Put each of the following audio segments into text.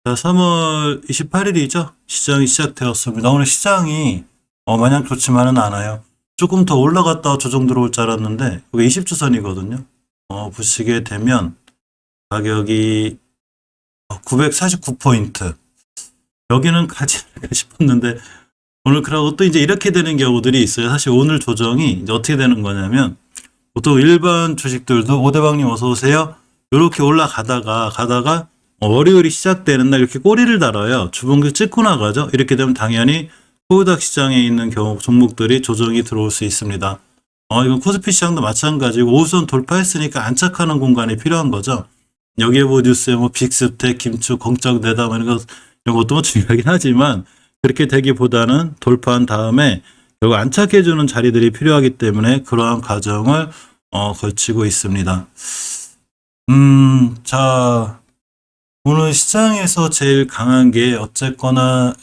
자, 3월 28일이죠. 시장이 시작되었습니다. 오늘 시장이 마냥 좋지만은 않아요. 조금 더 올라갔다가 조정 들어올 줄 알았는데 이게 20주선이거든요. 보시게 되면 가격이 949포인트. 여기는 가지 않을까 싶었는데 오늘 그러고 또 이제 이렇게 되는 경우들이 있어요. 사실 오늘 조정이 이제 어떻게 되는 거냐면 보통 일반 주식들도 오대방님 어서 오세요. 이렇게 가다가 월요일이 시작되는 날 이렇게 꼬리를 달아요. 주봉을 찍고 나가죠. 이렇게 되면 당연히 코스닥 시장에 있는 종목들이 조정이 들어올 수 있습니다. 이건 코스피 시장도 마찬가지고 5선 돌파했으니까 안착하는 공간이 필요한 거죠. 여기에 뉴스에 빅스텝, 김축, 공적 내담 이런 것도 중요하긴 하지만 그렇게 되기보다는 돌파한 다음에 결국 안착해주는 자리들이 필요하기 때문에 그러한 과정을 걸치고 있습니다. 자, 오늘 시장에서 제일 강한 게 어쨌거나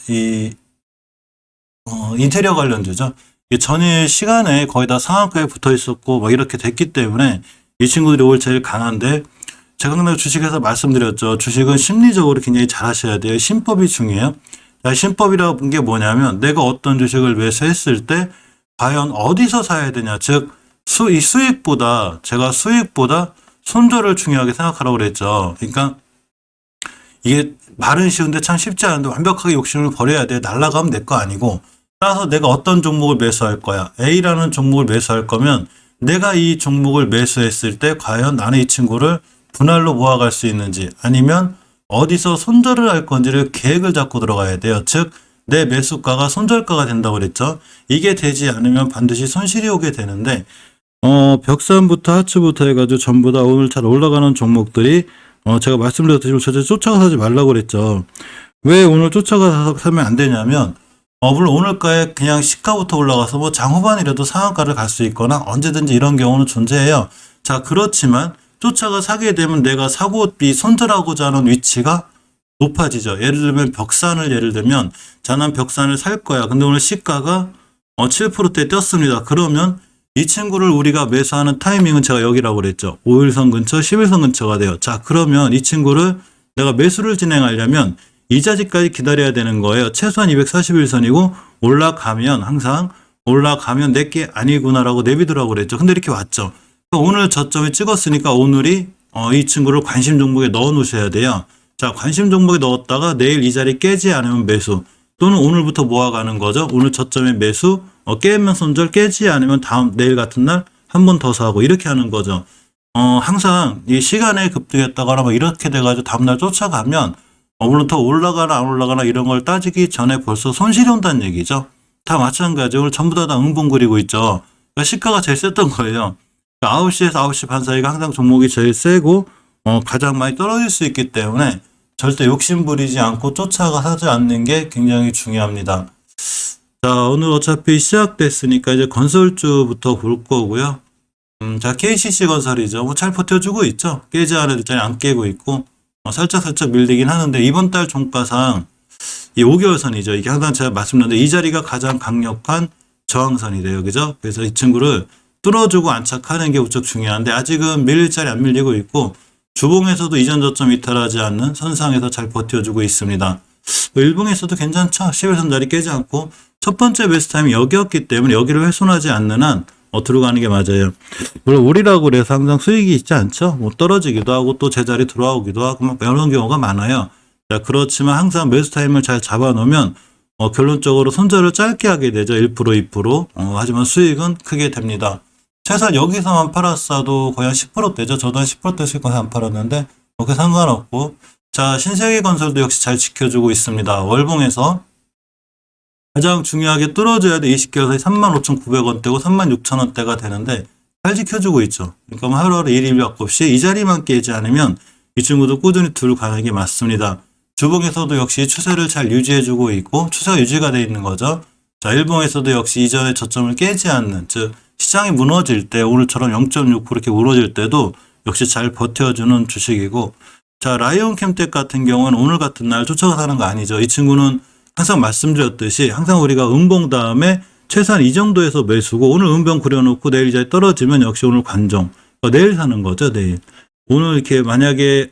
인테리어 관련주죠. 전일 시간에 거의 다 상한가에 붙어 있었고 막 이렇게 됐기 때문에 이 친구들이 오늘 제일 강한데 제가 그날 주식에서 말씀드렸죠. 주식은 심리적으로 굉장히 잘 하셔야 돼요. 신법이 중요해요. 신법이라고 본 게 뭐냐면 내가 어떤 주식을 매수했을 때 과연 어디서 사야 되냐. 즉 수익보다 손절을 중요하게 생각하라고 그랬죠. 그러니까 이게 말은 쉬운데 참 쉽지 않은데 완벽하게 욕심을 버려야 돼. 날아가면 내 거 아니고 따라서 내가 어떤 종목을 매수할 거야. A라는 종목을 매수할 거면 내가 이 종목을 매수했을 때 과연 나는 이 친구를 분할로 모아갈 수 있는지 아니면 어디서 손절을 할 건지를 계획을 잡고 들어가야 돼요. 즉 내 매수가가 손절가가 된다고 그랬죠. 이게 되지 않으면 반드시 손실이 오게 되는데 벽산부터 하츠부터 해가지고 전부 다 오늘 잘 올라가는 종목들이 제가 말씀드렸듯이 절대 쫓아가 사지 말라고 그랬죠. 왜 오늘 쫓아가서 사면 안 되냐면 물론 오늘가에 그냥 시가부터 올라가서 장후반이라도 상한가를 갈 수 있거나 언제든지 이런 경우는 존재해요. 자, 그렇지만 쫓아가 사게 되면 내가 사고 손절하고자 하는 위치가 높아지죠. 예를 들면 예를 들면 난 벽산을 살 거야. 근데 오늘 시가가 7%대 떴습니다. 그러면 이 친구를 우리가 매수하는 타이밍은 제가 여기라고 그랬죠. 5일선 근처, 10일선 근처가 돼요. 자, 그러면 이 친구를 내가 매수를 진행하려면 이 자리까지 기다려야 되는 거예요. 최소한 241선이고 항상 올라가면 내게 아니구나라고 내비두라고 그랬죠. 근데 이렇게 왔죠. 오늘 저점에 찍었으니까 오늘이 이 친구를 관심 종목에 넣어 놓으셔야 돼요. 자, 관심 종목에 넣었다가 내일 이 자리 깨지 않으면 매수 또는 오늘부터 모아가는 거죠. 오늘 저점에 매수 깨면 손절, 깨지 않으면 내일 같은 날 한 번 더 사고 이렇게 하는 거죠. 항상 이 시간에 급등했다거나 이렇게 돼가지고 다음날 쫓아가면 물론 더 올라가나 안 올라가나 이런 걸 따지기 전에 벌써 손실이 온다는 얘기죠. 다 마찬가지. 오늘 전부 다 응봉 그리고 있죠. 그러니까 시가가 제일 셌던 거예요. 9시에서 9시 반 사이가 항상 종목이 제일 세고 가장 많이 떨어질 수 있기 때문에 절대 욕심 부리지 않고 쫓아가 사지 않는 게 굉장히 중요합니다. 자, 오늘 어차피 시작됐으니까 이제 건설주부터 볼 거고요. 자, KCC 건설이죠. 잘 버텨주고 있죠. 깨지 않아도 안 깨고 있고 살짝 밀리긴 하는데 이번 달 종가상 이 5개월선이죠. 이게 항상 제가 말씀드렸는데 이 자리가 가장 강력한 저항선이래요. 그죠? 그래서 이 친구를 뚫어주고 안착하는 게 우측 중요한데 아직은 밀릴자리 안 밀리고 있고 주봉에서도 이전 저점 이탈하지 않는 선상에서 잘 버텨주고 있습니다. 일봉에서도 괜찮죠. 11선 자리 깨지 않고 첫 번째 매수 타임이 여기였기 때문에 여기를 훼손하지 않는 한 들어가는 게 맞아요. 물론 우리라고 그래서 항상 수익이 있지 않죠. 떨어지기도 하고 또 제자리 들어오기도 하고 이런 경우가 많아요. 자, 그렇지만 항상 매수 타임을 잘 잡아놓으면 결론적으로 손절을 짧게 하게 되죠. 1%, 2%. 하지만 수익은 크게 됩니다. 최소한 여기서만 팔았어도 거의 한 10%대죠. 저도 한 10%대 수익까지 안 팔았는데 그렇게 상관없고 자, 신세계건설도 역시 잘 지켜주고 있습니다. 월봉에서 가장 중요하게 뚫어줘야 돼. 20개월사이 35,900원대고 36,000원대가 되는데 잘 지켜주고 있죠. 그러니까 하루하루 일일비약 없이 이 자리만 깨지 않으면 이 친구도 꾸준히 들고 가는 게 맞습니다. 주봉에서도 역시 추세를 잘 유지해주고 있고 추세가 유지가 되어 있는 거죠. 자, 일봉에서도 역시 이전의 저점을 깨지 않는 즉 시장이 무너질 때 오늘처럼 0.6% 이렇게 무너질 때도 역시 잘 버텨주는 주식이고 자, 라이온캠텍 같은 경우는 오늘 같은 날 쫓아가 사는 거 아니죠. 이 친구는 항상 말씀드렸듯이 항상 우리가 음봉 다음에 최소한 이 정도에서 매수고 오늘 음봉 그려놓고 내일 이제 떨어지면 역시 오늘 관종 내일 사는 거죠. 내일 오늘 이렇게 만약에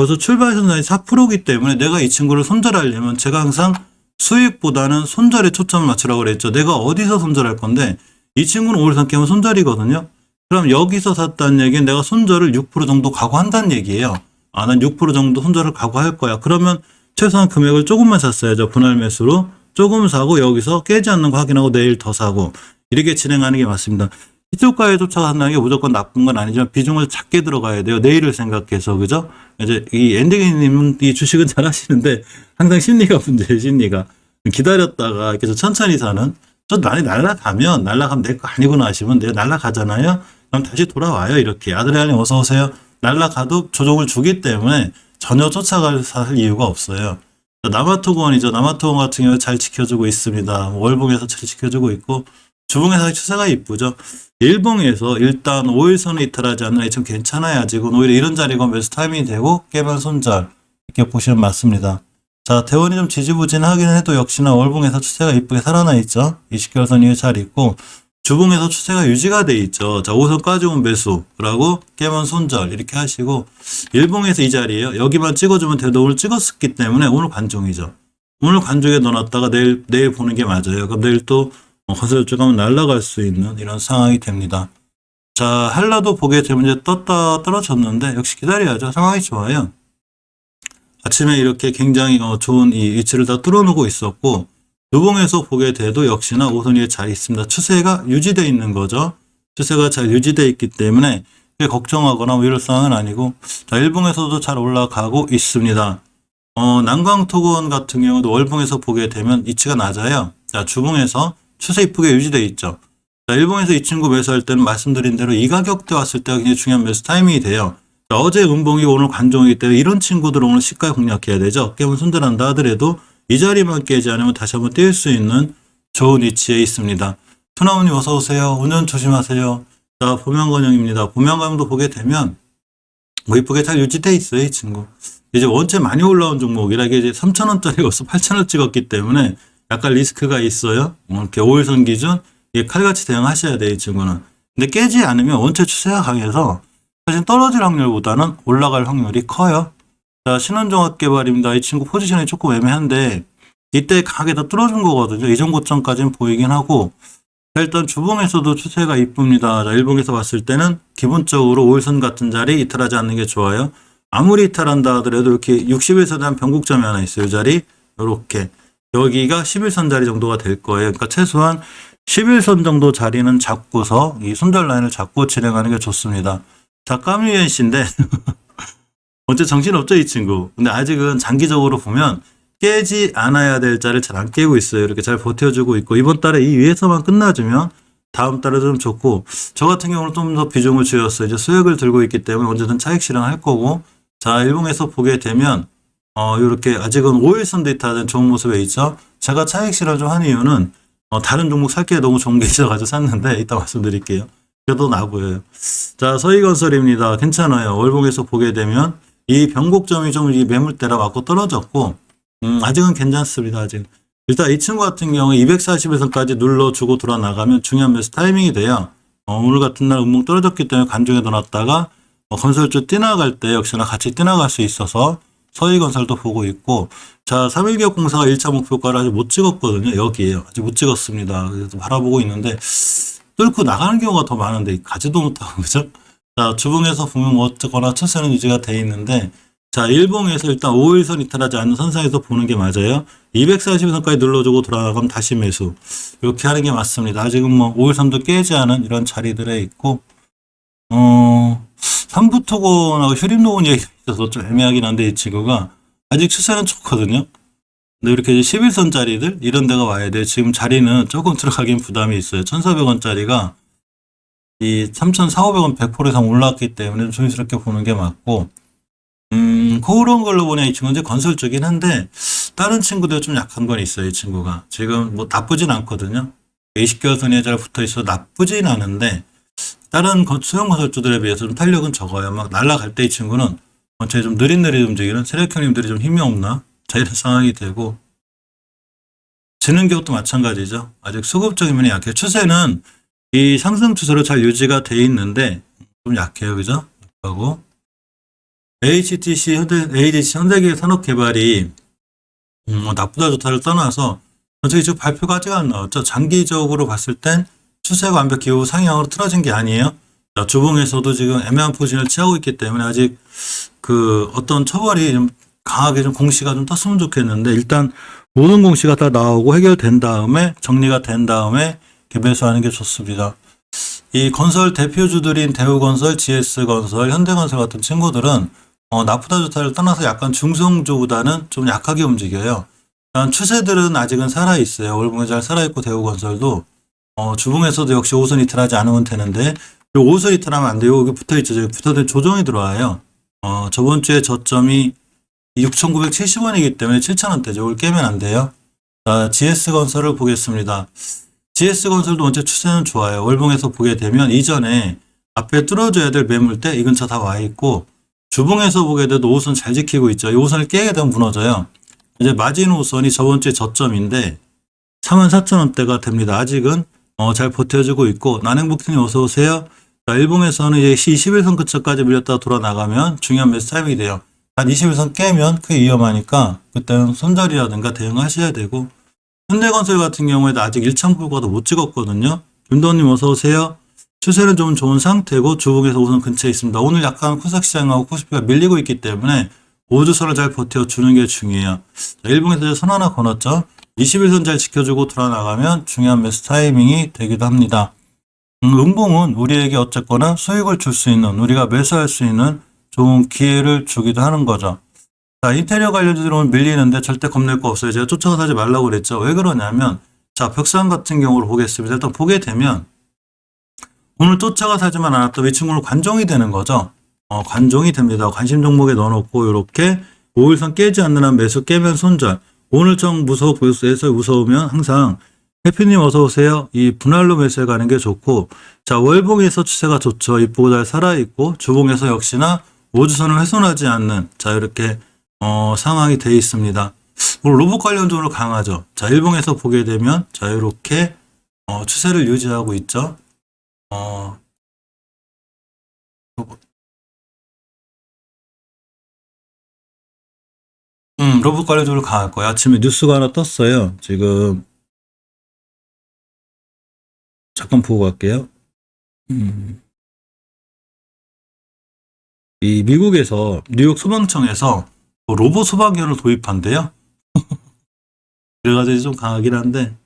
벌써 출발 선상이 4%이기 때문에 내가 이 친구를 손절하려면 제가 항상 수익보다는 손절에 초점을 맞추라고 그랬죠. 내가 어디서 손절할 건데 이 친구는 5일선 깨면 손절이거든요. 그럼 여기서 샀다는 얘기는 내가 손절을 6% 정도 각오한다는 얘기예요. 아, 난 6% 정도 손절을 각오할 거야. 그러면 최소한 금액을 조금만 샀어야죠. 분할 매수로 조금 사고 여기서 깨지 않는 거 확인하고 내일 더 사고 이렇게 진행하는 게 맞습니다. 시초가에 쫓아간다는 게 무조건 나쁜 건 아니지만 비중을 작게 들어가야 돼요. 내일을 생각해서. 그죠? 이제 이 엔딩님은 이 주식은 잘 하시는데 항상 심리가 문제예요. 심리가. 기다렸다가 이렇게 좀 천천히 사는 좀 많이 날아가면 내 거 아니구나 하시면 내가 날아가잖아요. 그럼 다시 돌아와요. 이렇게 아드레날린 어서 오세요. 날아가도 조종을 주기 때문에 전혀 쫓아갈 이유가 없어요. 남아토건이죠. 남아토건 같은 경우 잘 지켜주고 있습니다. 월봉에서 잘 지켜주고 있고 주봉에서 추세가 이쁘죠. 일봉에서 일단 5일선을 이탈하지 않는 좀 괜찮아요. 아직은 오히려 이런 자리가 매수 타이밍이 되고 깨면 손절 이렇게 보시면 맞습니다. 자, 대원이 좀 지지부진하긴 해도 역시나 월봉에서 추세가 이쁘게 살아나 있죠. 20개월선 이후 잘 있고 주봉에서 추세가 유지가 돼 있죠. 자, 5선까지 온 매수라고 깨면 손절 이렇게 하시고 일봉에서 이 자리에요. 여기만 찍어주면 돼도 오늘 찍었기 때문에 오늘 관종이죠. 오늘 관종에 넣어놨다가 내일 보는 게 맞아요. 그럼 내일 또 건설주 가면 날아갈 수 있는 이런 상황이 됩니다. 자, 한라도 보게 되면 이제 떴다 떨어졌는데 역시 기다려야죠. 상황이 좋아요. 아침에 이렇게 굉장히 좋은 이 위치를 다 뚫어놓고 있었고 두봉에서 보게 돼도 역시나 5선 위에 잘 있습니다. 추세가 유지되어 있는 거죠. 추세가 잘 유지되어 있기 때문에 걱정하거나 뭐 이럴 상황은 아니고 자, 일봉에서도 잘 올라가고 있습니다. 난광토건 같은 경우도 월봉에서 보게 되면 위치가 낮아요. 자, 주봉에서 추세 이쁘게 유지되어 있죠. 자, 일봉에서 이 친구 매수할 때는 말씀드린 대로 이 가격대 왔을 때가 굉장히 중요한 매수 타이밍이 돼요. 자, 어제 음봉이 오늘 관종이기 때문에 이런 친구들은 오늘 시가에 공략해야 되죠. 깨면 손절한다 하더라도 이 자리만 깨지 않으면 다시 한번 뛸 수 있는 좋은 위치에 있습니다. 투나무님 어서 오세요. 운전 조심하세요. 자, 보명건영입니다. 보명건영도 보게 되면 뭐 이쁘게 잘 유지돼 있어요. 이 친구. 이제 원체 많이 올라온 종목이라 이게 이제 3,000원짜리가 없어 8,000원 찍었기 때문에 약간 리스크가 있어요. 이렇게 5일선 기준 이게 칼같이 대응하셔야 돼요. 이 친구는. 근데 깨지 않으면 원체 추세가 강해서 사실 떨어질 확률보다는 올라갈 확률이 커요. 자, 신원종합개발입니다. 이 친구 포지션이 조금 애매한데 이때 강하게 다 뚫어준 거거든요. 이전 고점까지는 보이긴 하고 자, 일단 주봉에서도 추세가 이쁩니다. 자, 일봉에서 봤을 때는 기본적으로 5일선 같은 자리 이탈하지 않는 게 좋아요. 아무리 이탈한다 하더라도 이렇게 60일선에 한 변곡점이 하나 있어요. 이 자리 이렇게 여기가 11선 자리 정도가 될 거예요. 그러니까 최소한 11선 정도 자리는 잡고서 이 손절 라인을 잡고 진행하는 게 좋습니다. 자, 까뮤엔 씨인데 어째 정신없죠 이 친구. 근데 아직은 장기적으로 보면 깨지 않아야 될 자리를 잘 안 깨고 있어요. 이렇게 잘 버텨주고 있고 이번 달에 이 위에서만 끝나주면 다음 달에 좀 좋고 저 같은 경우는 좀 더 비중을 줄였어요. 이제 수익을 들고 있기 때문에 언제든 차익 실현할 거고 자, 일봉에서 보게 되면 이렇게 아직은 5일선 데이터는 좋은 모습에 있죠. 제가 차익 실현 좀 한 이유는 다른 종목 살게 너무 좋은 게 있어가지고 샀는데 이따 말씀드릴게요. 그래도 나 보여요. 자, 서희건설입니다. 괜찮아요. 월봉에서 보게 되면 이 변곡점이 좀 이 매물대라 맞고 떨어졌고 아직은 괜찮습니다. 아직. 일단 이 친구 같은 경우 240에서까지 눌러주고 돌아 나가면 중요한 매수 타이밍이 돼요. 오늘 같은 날 음봉 떨어졌기 때문에 관중에 넣어놨다가 건설주 뛰나갈 때 역시나 같이 뛰나갈 수 있어서 서희건설도 보고 있고 자, 3일기업공사가 1차 목표가를 아직 못 찍었거든요. 여기에요. 아직 못 찍었습니다. 그래서 바라보고 있는데 뚫고 나가는 경우가 더 많은데 가지도 못하고 그죠? 자, 주봉에서 보면 어쨌거나 추세는 유지가 돼 있는데 자, 일봉에서 일단 5일선 이탈하지 않는 선상에서 보는 게 맞아요. 240선까지 눌러주고 돌아가면 다시 매수. 이렇게 하는 게 맞습니다. 아직은 뭐 5일선도 깨지 않은 이런 자리들에 있고 삼부토건하고 휴림노원 얘기가 있어서 좀 애매하긴 한데 이 친구가 아직 추세는 좋거든요. 근데 이렇게 11선짜리들 이런 데가 와야 돼요. 지금 자리는 조금 들어가긴 부담이 있어요. 1,400원짜리가 이 3,400~500원 100% 이상 올랐기 때문에 좀 조심스럽게 보는 게 맞고 그런 걸로 보니 이 친구는 이제 건설 쪽이긴 한데 다른 친구들 좀 약한 건 있어요. 이 친구가 지금 뭐 나쁘진 않거든요. 20개월 선에 잘 붙어 있어서 나쁘진 않은데 다른 소형 건설주들에 비해서 좀 탄력은 적어요. 막 날아갈 때 이 친구는 전체 좀 느릿느릿 움직이는 세력 형님들이 좀 힘이 없나? 자, 이런 상황이 되고 지능기업도 마찬가지죠. 아직 수급적인 면이 약해요. 추세는 이 상승 추세로 잘 유지가 돼 있는데 좀 약해요. 그죠? 하고 ADC 현대기계 산업개발이 나쁘다 좋다를 떠나서 전체적으로 지금 발표가 아직 안 나왔죠. 장기적으로 봤을 땐 추세가 완벽히 상향으로 틀어진 게 아니에요. 자, 주봉에서도 지금 애매한 포진을 취하고 있기 때문에 아직 그 어떤 처벌이 좀 강하게 좀 공시가 좀 떴으면 좋겠는데, 일단 모든 공시가 다 나오고 해결된 다음에 정리가 된 다음에 매수하는 게 좋습니다. 이 건설 대표주들인 대우건설, GS건설, 현대건설 같은 친구들은 나쁘다 좋다를 떠나서 약간 중성주보다는 좀 약하게 움직여요. 일단 추세들은 아직은 살아있어요. 월봉이 잘 살아있고 대우건설도 주봉에서도 역시 5선 이탈하지 않으면 되는데, 요 5선 이탈하면 안 돼요. 여기 붙어있죠. 여기 붙어있는 조정이 들어와요. 저번 주에 저점이 6,970원이기 때문에 7,000원대죠. 이걸 깨면 안 돼요. 자, GS건설을 보겠습니다. GS건설도 원체 추세는 좋아요. 월봉에서 보게 되면 이전에 앞에 뚫어줘야 될 매물대 이 근처 다 와 있고, 주봉에서 보게 돼도 5선 잘 지키고 있죠. 이 5선을 깨게 되면 무너져요. 이제 마진 5선이 저번 주에 저점인데 44,000원대가 됩니다. 아직은 잘 버텨주고 있고, 난행복통이 어서 오세요. 자, 일봉에서는 이제 21선 근처까지 밀렸다가 돌아 나가면 중요한 매수 타임이 돼요. 한 21선 깨면 크게 위험하니까 그때는 손절이라든가 대응하셔야 되고, 현대건설 같은 경우에도 아직 1,000불과도 못 찍었거든요. 김도원님 어서 오세요. 추세는 좀 좋은 상태고 주봉에서 우선 근처에 있습니다. 오늘 약간 코스닥시장하고 코스피가 밀리고 있기 때문에 5주선을 잘 버텨주는 게 중요해요. 자, 일봉에서 선 하나 걸었죠. 21선 잘 지켜주고 돌아 나가면 중요한 매수 타이밍이 되기도 합니다. 음봉은 우리에게 어쨌거나 수익을 줄 수 있는, 우리가 매수할 수 있는 좋은 기회를 주기도 하는 거죠. 자, 인테리어 관련주들은 밀리는데 절대 겁낼 거 없어요. 제가 쫓아가 사지 말라고 그랬죠. 왜 그러냐면, 자, 벽산 같은 경우를 보겠습니다. 일단 보게 되면 오늘 쫓아가 사지만 않았던 이 친구는 관종이 되는 거죠. 관종이 됩니다. 관심 종목에 넣어놓고 이렇게 5일선 깨지 않는 한 매수, 깨면 손절. 오늘 좀 무서우면 항상 해피님 어서 오세요. 이 분할로 매수해 가는 게 좋고, 자, 월봉에서 추세가 좋죠. 이쁘고 잘 살아있고, 주봉에서 역시나 5주선을 훼손하지 않는, 자, 이렇게 상황이 되어 있습니다. 오늘 로봇 관련적으로 강하죠. 자, 일봉에서 보게 되면 자, 이렇게 추세를 유지하고 있죠. 로봇 관련적으로 강할 거예요. 아침에 뉴스가 하나 떴어요. 지금 잠깐 보고 갈게요. 이 미국에서 뉴욕 소방청에서 로봇 소방기를 도입한대요. 그래가지고 좀 강하긴 한데,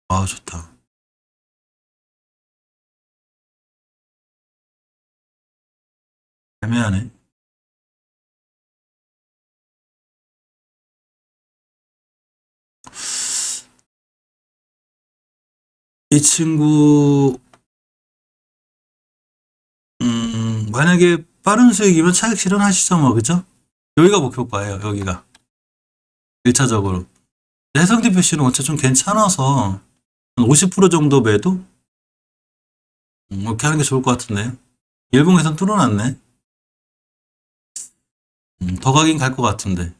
아, 좋다. 애매하네. 이 친구, 만약에 빠른 수익이면 차익 실현하시죠, 뭐, 그죠? 여기가 목표가예요, 여기가. 1차적으로. 해성디 표시는 어째 좀 괜찮아서, 한 50% 정도 매도? 이렇게 하는 게 좋을 것 같은데. 일봉에선 뚫어놨네. 더 가긴 갈 것 같은데.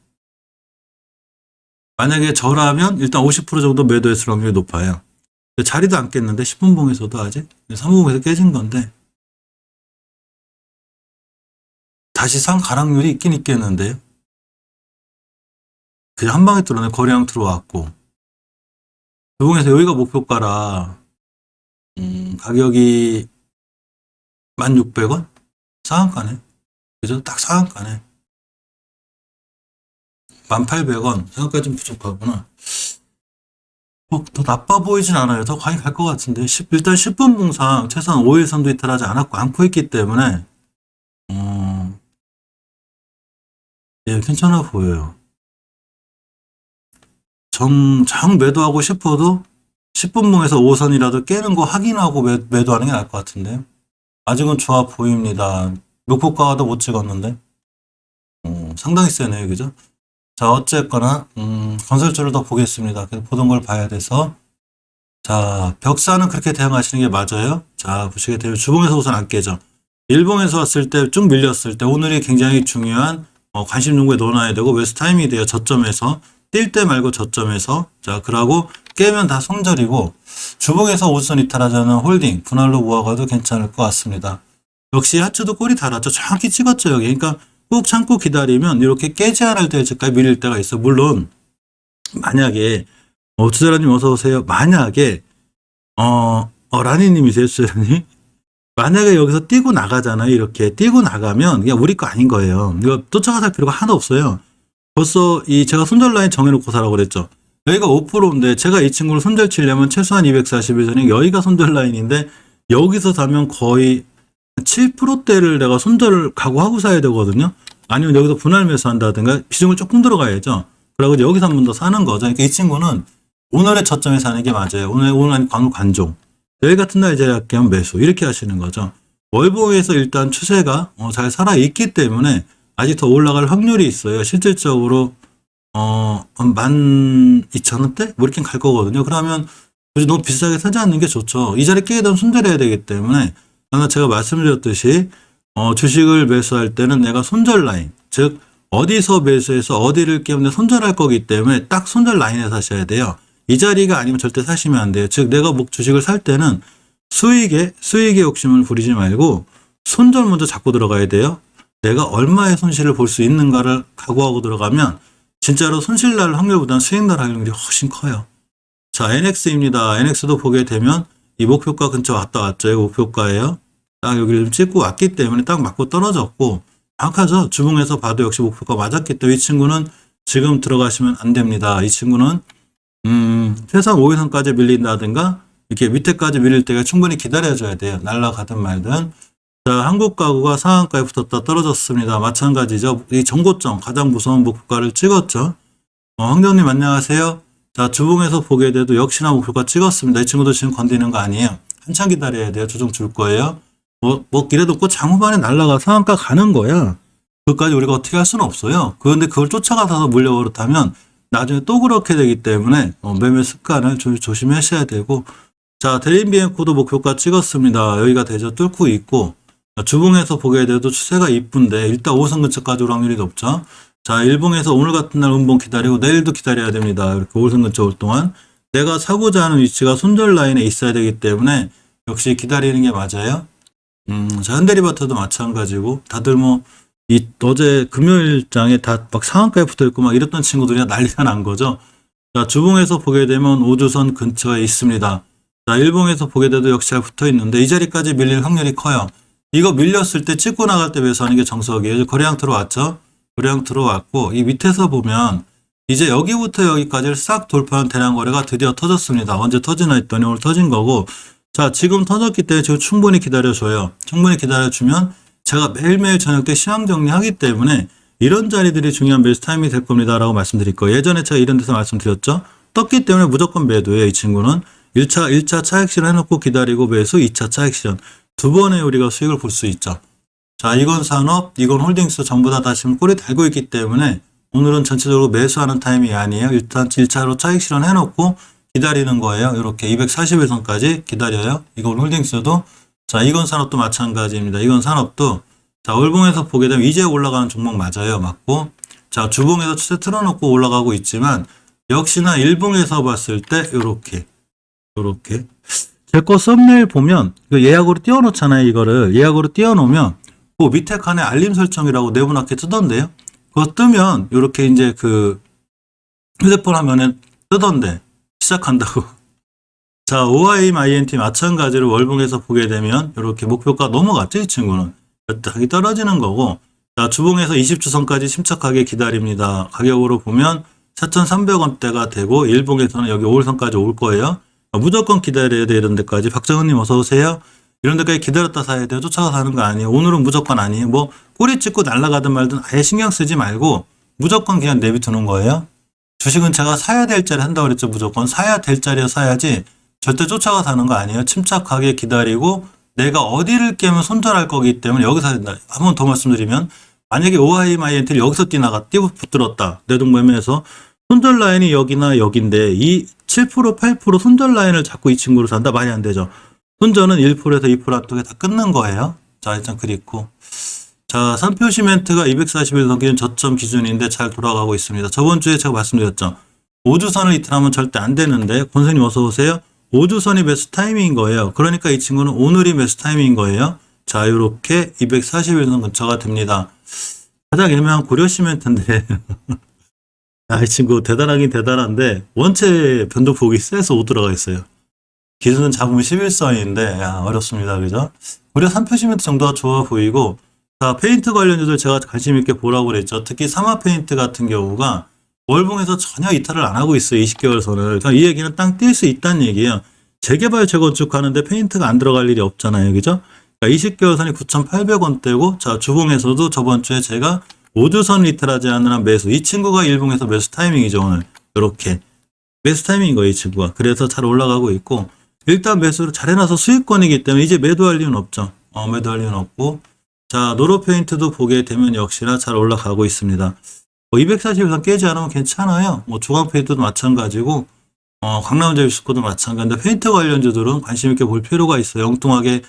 만약에 저라면 일단 50% 정도 매도했을 확률이 높아요. 자리도 안 깼는데, 10분봉에서도 아직? 3분봉에서 깨진 건데, 다시 상 가락률이 있긴 있겠는데요. 그냥 한 방에 뚫어내 거래량 들어왔고, 주봉에서 여기가 목표가라. 가격이 1,600원? 상한가네. 그죠? 딱 상한가네. 1,800원. 상한가 좀 부족하구나. 더 나빠 보이진 않아요. 더 가긴 갈 것 같은데. 일단 10분 봉상 최소한 5일 선도 이탈하지 않고 있기 때문에, 예, 괜찮아 보여요. 정 매도하고 싶어도 10분봉에서 5선이라도 깨는 거 확인하고 매도하는 게 나을 것 같은데요. 아직은 좋아 보입니다. 목표가도 못 찍었는데. 상당히 세네요. 그죠? 자, 어쨌거나, 건설주를 더 보겠습니다. 그래서 보던 걸 봐야 돼서. 자, 벽사는 그렇게 대응하시는 게 맞아요. 자, 보시게 되면 주봉에서 우선 안 깨죠. 일봉에서 왔을 때 쭉 밀렸을 때 오늘이 굉장히 중요한 관심 종목에 넣어놔야 되고 매수 타이밍이 돼요. 저점에서. 뛸 때 말고 저점에서. 자, 그러고 깨면 다 손절이고 주봉에서 5선 이탈하자는 홀딩, 분할로 모아가도 괜찮을 것 같습니다. 역시 하츠도 꼬리 달았죠. 정확히 찍었죠, 여기. 그러니까 꾹 참고 기다리면 이렇게 깨지 않을 때까지 밀릴 때가 있어. 물론, 만약에, 투자라님 어서오세요. 만약에, 라니님이세요, 투자라님? 만약에 여기서 뛰고 나가잖아요. 이렇게 뛰고 나가면 그냥 우리 거 아닌 거예요. 이거 쫓아가 살 필요가 하나도 없어요. 벌써 제가 손절 라인 정해놓고 사라고 그랬죠. 여기가 5%인데 제가 이 친구를 손절 치려면 최소한 240일 전에 여기가 손절 라인인데 여기서 사면 거의 7%대를 내가 손절을 각오하고 사야 되거든요. 아니면 여기서 분할 매수한다든가 비중을 조금 들어가야죠. 그리고 여기서 한 번 더 사는 거죠. 그러니까 이 친구는 오늘의 저점에 사는 게 맞아요. 오늘 아니 관종. 내일 같은 날 자리 할게요. 매수. 이렇게 하시는 거죠. 월봉에서 일단 추세가 잘 살아있기 때문에 아직 더 올라갈 확률이 있어요. 실질적으로 12,000원대? 뭐 이렇게 갈 거거든요. 그러면 굳이 너무 비싸게 사지 않는 게 좋죠. 이 자리 깨게 되면 손절해야 되기 때문에 아까 제가 말씀드렸듯이 주식을 매수할 때는 내가 손절 라인, 즉 어디서 매수해서 어디를 깨면 손절할 거기 때문에 딱 손절 라인에 사셔야 돼요. 이 자리가 아니면 절대 사시면 안 돼요. 즉 내가 주식을 살 때는 수익에 욕심을 부리지 말고 손절 먼저 잡고 들어가야 돼요. 내가 얼마의 손실을 볼 수 있는가를 각오하고 들어가면 진짜로 손실 날 확률보다는 수익 날 확률이 훨씬 커요. 자, NX입니다. NX도 보게 되면 이 목표가 근처 왔다 왔죠. 이거 목표가예요. 딱 여기를 좀 찍고 왔기 때문에 딱 맞고 떨어졌고 정확하죠. 주봉에서 봐도 역시 목표가 맞았기 때문에 이 친구는 지금 들어가시면 안 됩니다. 이 친구는 최소한 5일선까지 밀린다든가 이렇게 밑에까지 밀릴 때가 충분히 기다려줘야 돼요. 날라가든 말든. 자, 한국 가구가 상한가에 붙었다 떨어졌습니다. 마찬가지죠. 이 정고점 가장 무서운 목표가를 찍었죠. 황정님 안녕하세요. 자, 주봉에서 보게 돼도 역시나 목표가 찍었습니다. 이 친구도 지금 건드리는 거 아니에요. 한참 기다려야 돼요. 조정 줄 거예요. 이래도 꼭 장후반에 날라가 상한가 가는 거야. 그것까지 우리가 어떻게 할 수는 없어요. 그런데 그걸 쫓아가서 물려 그렇다면 나중에 또 그렇게 되기 때문에 매매 습관을 좀 조심하셔야 되고. 자, 대림비행코도 목표가 찍었습니다. 여기가 대저 뚫고 있고 주봉에서 보게 돼도 추세가 이쁜데 일단 5선 근처까지 올 확률이 높죠. 자, 일봉에서 오늘 같은 날 음봉 기다리고 내일도 기다려야 됩니다. 이렇게 5선 근처 올 동안 내가 사고자 하는 위치가 손절 라인에 있어야 되기 때문에 역시 기다리는 게 맞아요. 자, 현대리바트도 마찬가지고 다들 어제 금요일장에 다 막 상한가에 붙어 있고 막 이랬던 친구들이 난리가 난 거죠. 자, 주봉에서 보게 되면 5주선 근처에 있습니다. 자, 일봉에서 보게 돼도 역시 잘 붙어 있는데 이 자리까지 밀릴 확률이 커요. 이거 밀렸을 때 찍고 나갈 때 매수하는 게 정석이에요. 거래량 들어왔죠? 거래량 들어왔고 이 밑에서 보면 이제 여기부터 여기까지를 싹 돌파한 대량 거래가 드디어 터졌습니다. 언제 터지나 했더니 오늘 터진 거고. 자, 지금 터졌기 때문에 지금 충분히 기다려줘요. 충분히 기다려주면 제가 매일매일 저녁 때 시황 정리하기 때문에 이런 자리들이 중요한 매수 타이밍이 될 겁니다. 라고 말씀드릴 거예요. 예전에 제가 이런 데서 말씀드렸죠. 떴기 때문에 무조건 매도예요. 이 친구는 1차 차익 실현 해놓고 기다리고 매수, 2차 차익 실현. 두 번에 우리가 수익을 볼 수 있죠. 자, 이건 산업, 이건 홀딩스 전부 다 지금 꼬리 달고 있기 때문에 오늘은 전체적으로 매수하는 타이밍이 아니에요. 일단 1차로 차익 실현 해놓고 기다리는 거예요. 이렇게 241선까지 기다려요. 이건 홀딩스도. 자, 이건 산업도 마찬가지입니다. 이건 산업도. 자, 월봉에서 보게 되면 이제 올라가는 종목 맞아요. 맞고. 자, 주봉에서 추세 틀어놓고 올라가고 있지만 역시나 일봉에서 봤을 때 요렇게. 제 거 썸네일 보면 예약으로 띄워놓잖아요. 이거를 예약으로 띄워놓으면 그 밑에 칸에 알림 설정이라고 네모나게 뜨던데요. 그거 뜨면 이렇게 이제 그 휴대폰 화면에 뜨던데 시작한다고. 자, OIMINT 마찬가지로 월봉에서 보게 되면 이렇게 목표가 넘어갔죠. 이 친구는 당이 떨어지는 거고. 자, 주봉에서 20주선까지 침착하게 기다립니다. 가격으로 보면 4,300원대가 되고 일봉에서는 여기 5일선까지 올 거예요. 무조건 기다려야 돼. 이런 데까지. 박정은님 어서 오세요. 이런 데까지 기다렸다 사야 돼요. 쫓아가 사는 거 아니에요. 오늘은 무조건 아니에요. 꼬리 찍고 날아가든 말든 아예 신경 쓰지 말고 무조건 그냥 내비두는 거예요. 주식은 제가 사야 될 자리 한다고 그랬죠. 무조건 사야 될 자리에 사야지 절대 쫓아가 사는 거 아니에요. 침착하게 기다리고 내가 어디를 깨면 손절할 거기 때문에 여기서 사야 된다. 한 번 더 말씀드리면 만약에 OIMINT를 여기서 붙들었다. 내동매매에서 손절 라인이 여기나 여긴데 이 7%, 8% 손절 라인을 잡고 이 친구를 산다? 말이 안 되죠. 손절은 1%에서 2% 안쪽에 다 끊는 거예요. 자, 일단 그립고. 자, 산표시멘트가 241선 넘기는 저점 기준인데 잘 돌아가고 있습니다. 저번 주에 제가 말씀드렸죠. 5주선을 이틀하면 절대 안 되는데 권선님 어서 오세요. 5주선이 매수 타이밍인 거예요. 그러니까 이 친구는 오늘이 매수 타이밍인 거예요. 자, 요렇게 241선 근처가 됩니다. 가장 유명한 고려시멘트인데, 이 친구 대단하긴 대단한데, 원체 변동폭이 세서 못 들어가 있어요. 기준은 잡으면 11선인데, 어렵습니다. 그죠? 고려 3표 시멘트 정도가 좋아 보이고, 자, 페인트 관련주들 제가 관심 있게 보라고 그랬죠. 특히 사마 페인트 같은 경우가 월봉에서 전혀 이탈을 안 하고 있어요. 20개월 선을. 그러니까 이 얘기는 땅 뛸 수 있다는 얘기예요. 재개발, 재건축 하는데 페인트가 안 들어갈 일이 없잖아요. 그죠? 그러니까 20개월 선이 9,800원대고, 자, 주봉에서도 저번 주에 제가 5주선 이탈하지 않는 한 매수. 이 친구가 일봉에서 매수 타이밍이죠, 오늘. 이렇게. 매수 타이밍인 거예요, 이 친구가. 그래서 잘 올라가고 있고, 일단 매수를 잘 해놔서 수익권이기 때문에 이제 매도할 이유는 없죠. 매도할 이유는 없고, 자, 노로 페인트도 보게 되면 역시나 잘 올라가고 있습니다. 240선 깨지 않으면 괜찮아요. 중앙 페인트도 마찬가지고, 강남제일스코도 마찬가지인데, 페인트 관련주들은 관심 있게 볼 필요가 있어요. 엉뚱하게,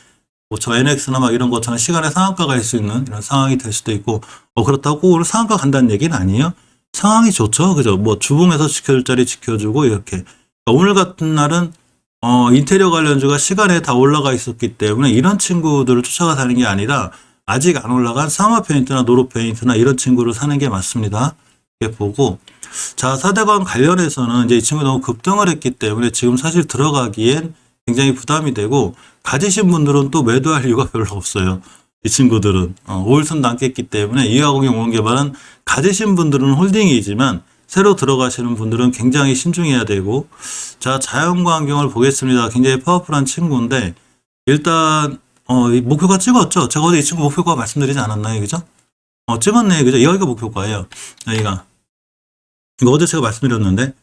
저 NX나 막 이런 것처럼 시간에 상한가 갈 수 있는 이런 상황이 될 수도 있고, 그렇다고 오늘 상한가 간다는 얘기는 아니에요. 상황이 좋죠. 그죠? 주봉에서 지켜줄 자리 지켜주고, 이렇게. 그러니까 오늘 같은 날은, 인테리어 관련주가 시간에 다 올라가 있었기 때문에 이런 친구들을 쫓아가 사는 게 아니라 아직 안 올라간 사마 페인트나 노로 페인트나 이런 친구를 사는 게 맞습니다. 이렇게 보고. 자, 4대강 관련해서는 이제 이 친구 너무 급등을 했기 때문에 지금 사실 들어가기엔 굉장히 부담이 되고, 가지신 분들은 또 매도할 이유가 별로 없어요. 이 친구들은 5일선도 안 깼기 때문에 이하공영 원개발은 가지신 분들은 홀딩이지만 새로 들어가시는 분들은 굉장히 신중해야 되고, 자, 자연과 환경을 보겠습니다. 굉장히 파워풀한 친구인데, 일단 이 목표가 찍었죠. 제가 어제 이 친구 목표가 말씀드리지 않았나요? 그죠? 찍었네. 그죠? 여기가 목표가예요. 여기가. 이거 어제 제가 말씀드렸는데,